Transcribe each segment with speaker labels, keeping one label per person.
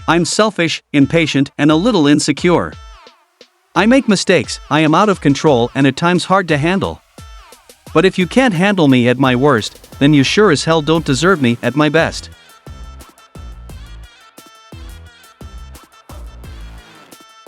Speaker 1: I'm selfish, impatient, and a little insecure. I make mistakes, I am out of control and at times hard to handle. But if you can't handle me at my worst, then you sure as hell don't deserve me at my best.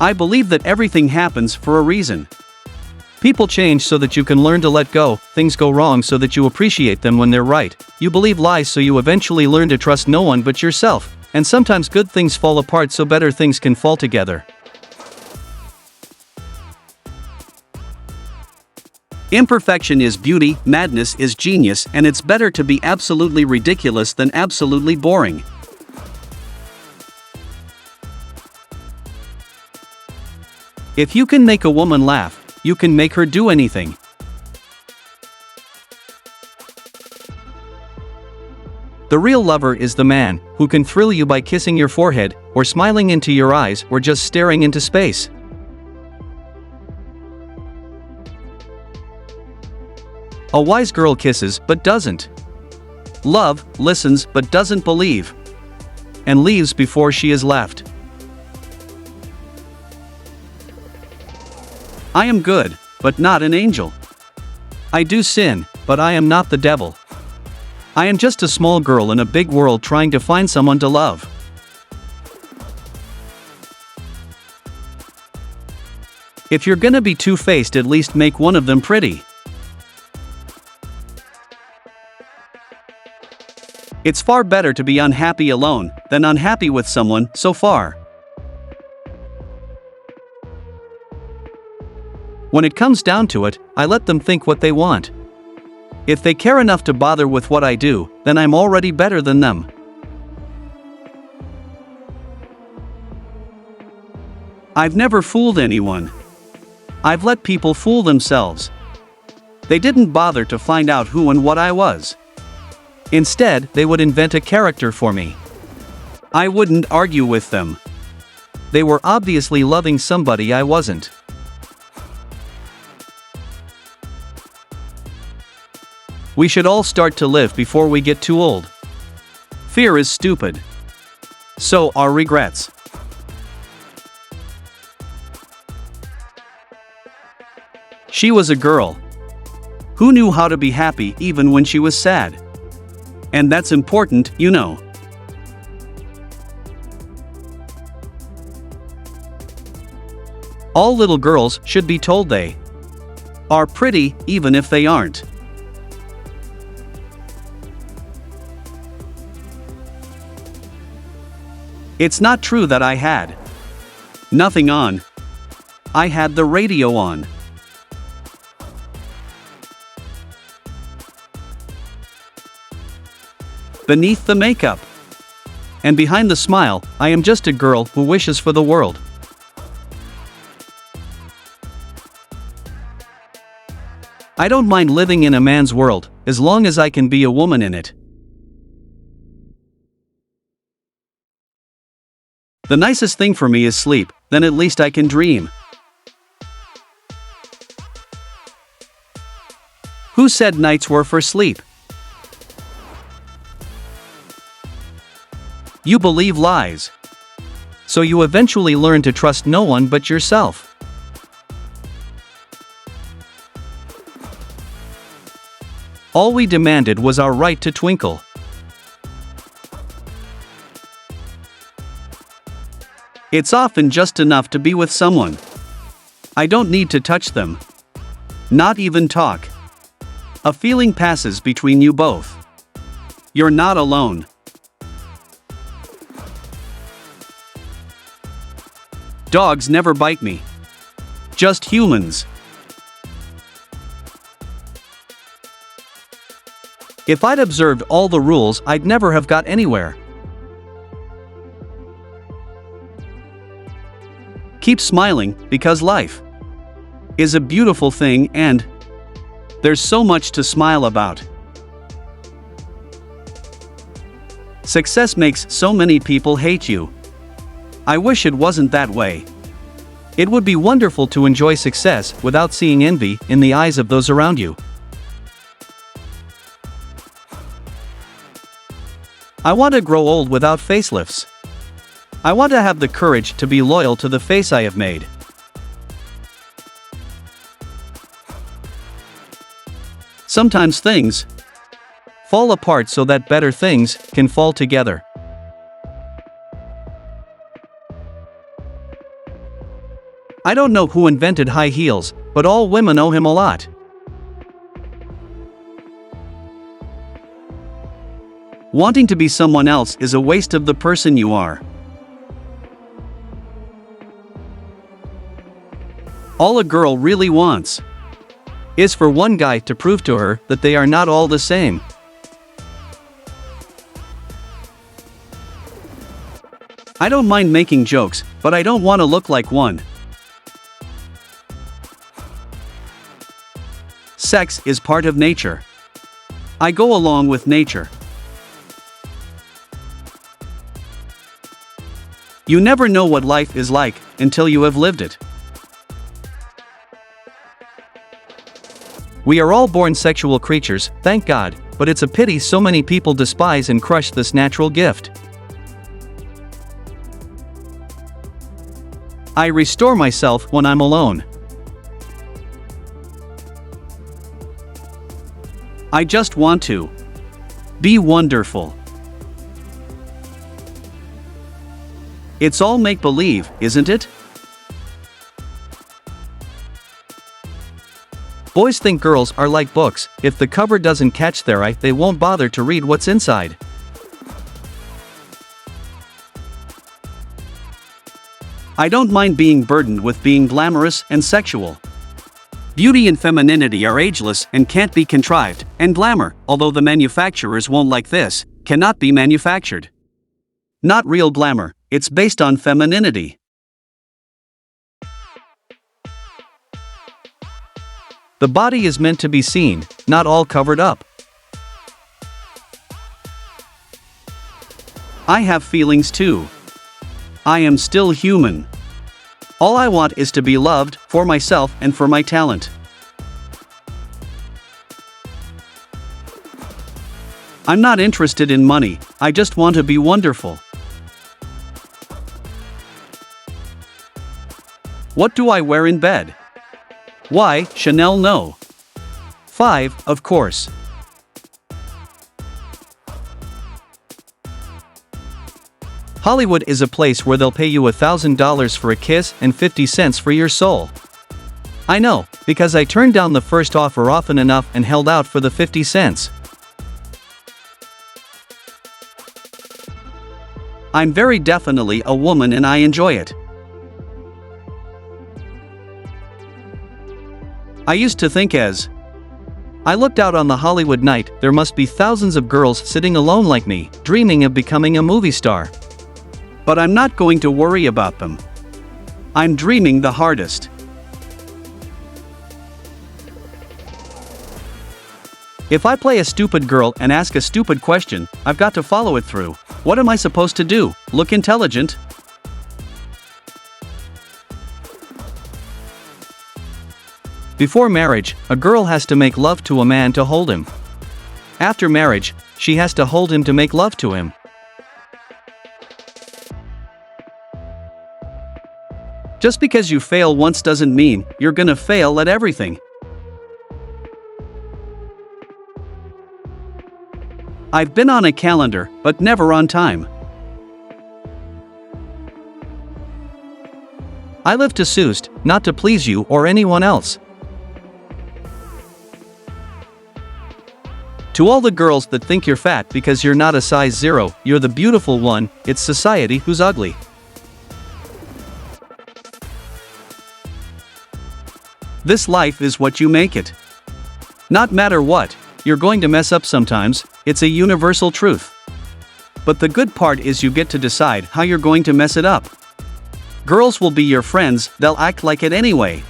Speaker 1: I believe that everything happens for a reason. People change so that you can learn to let go, things go wrong so that you appreciate them when they're right, you believe lies so you eventually learn to trust no one but yourself, and sometimes good things fall apart so better things can fall together. Imperfection is beauty, madness is genius, and it's better to be absolutely ridiculous than absolutely boring. If you can make a woman laugh, you can make her do anything. The real lover is the man who can thrill you by kissing your forehead, or smiling into your eyes, or just staring into space. A wise girl kisses but doesn't love, listens but doesn't believe, and leaves before she is left. I am good, but not an angel. I do sin, but I am not the devil. I am just a small girl in a big world trying to find someone to love. If you're gonna be two-faced, at least make one of them pretty. It's far better to be unhappy alone than unhappy with someone, so far. When it comes down to it, I let them think what they want. If they care enough to bother with what I do, then I'm already better than them. I've never fooled anyone. I've let people fool themselves. They didn't bother to find out who and what I was. Instead, they would invent a character for me. I wouldn't argue with them. They were obviously loving somebody I wasn't. We should all start to live before we get too old. Fear is stupid. So are regrets. She was a girl who knew how to be happy even when she was sad. And that's important, you know. All little girls should be told they are pretty, even if they aren't. It's not true that I had nothing on. I had the radio on. Beneath the makeup and behind the smile, I am just a girl who wishes for the world. I don't mind living in a man's world, as long as I can be a woman in it. The nicest thing for me is sleep, then at least I can dream. Who said nights were for sleep? You believe lies. So you eventually learn to trust no one but yourself. All we demanded was our right to twinkle. It's often just enough to be with someone. I don't need to touch them. Not even talk. A feeling passes between you both. You're not alone. Dogs never bite me. Just humans. If I'd observed all the rules, I'd never have got anywhere. Keep smiling, because life is a beautiful thing and there's so much to smile about. Success makes so many people hate you. I wish it wasn't that way. It would be wonderful to enjoy success without seeing envy in the eyes of those around you. I want to grow old without facelifts. I want to have the courage to be loyal to the face I have made. Sometimes things fall apart so that better things can fall together. I don't know who invented high heels, but all women owe him a lot. Wanting to be someone else is a waste of the person you are. All a girl really wants is for one guy to prove to her that they are not all the same. I don't mind making jokes, but I don't want to look like one. Sex is part of nature. I go along with nature. You never know what life is like until you have lived it. We are all born sexual creatures, thank God, but it's a pity so many people despise and crush this natural gift. I restore myself when I'm alone. I just want to be wonderful. It's all make-believe, isn't it? Boys think girls are like books. If the cover doesn't catch their eye, they won't bother to read what's inside. I don't mind being burdened with being glamorous and sexual. Beauty and femininity are ageless and can't be contrived, and glamour, although the manufacturers won't like this, cannot be manufactured. Not real glamour, it's based on femininity. The body is meant to be seen, not all covered up. I have feelings too. I am still human. All I want is to be loved, for myself and for my talent. I'm not interested in money, I just want to be wonderful. What do I wear in bed? Why, Chanel no. 5, of course. Hollywood is a place where they'll pay you $1,000 for a kiss and 50 cents for your soul. I know, because I turned down the first offer often enough and held out for the 50 cents. I'm very definitely a woman and I enjoy it. I used to think as I looked out on the Hollywood night, there must be thousands of girls sitting alone like me, dreaming of becoming a movie star. But I'm not going to worry about them. I'm dreaming the hardest. If I play a stupid girl and ask a stupid question, I've got to follow it through. What am I supposed to do? Look intelligent? Before marriage, a girl has to make love to a man to hold him. After marriage, she has to hold him to make love to him. Just because you fail once doesn't mean you're gonna fail at everything. I've been on a calendar, but never on time. I live to suit, not to please you or anyone else. To all the girls that think you're fat because you're not a size 0, you're the beautiful one, it's society who's ugly. This life is what you make it. Not matter what, you're going to mess up sometimes, it's a universal truth. But the good part is you get to decide how you're going to mess it up. Girls will be your friends, they'll act like it anyway.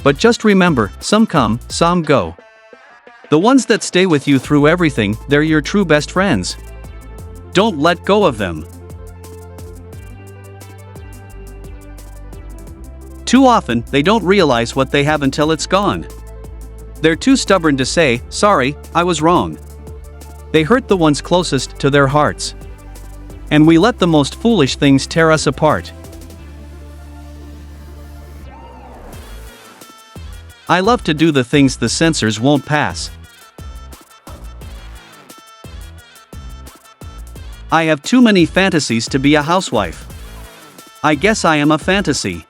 Speaker 1: But just remember, some come, some go. The ones that stay with you through everything, they're your true best friends. Don't let go of them. Too often, they don't realize what they have until it's gone. They're too stubborn to say, sorry, I was wrong. They hurt the ones closest to their hearts. And we let the most foolish things tear us apart. I love to do the things the censors won't pass. I have too many fantasies to be a housewife. I guess I am a fantasy.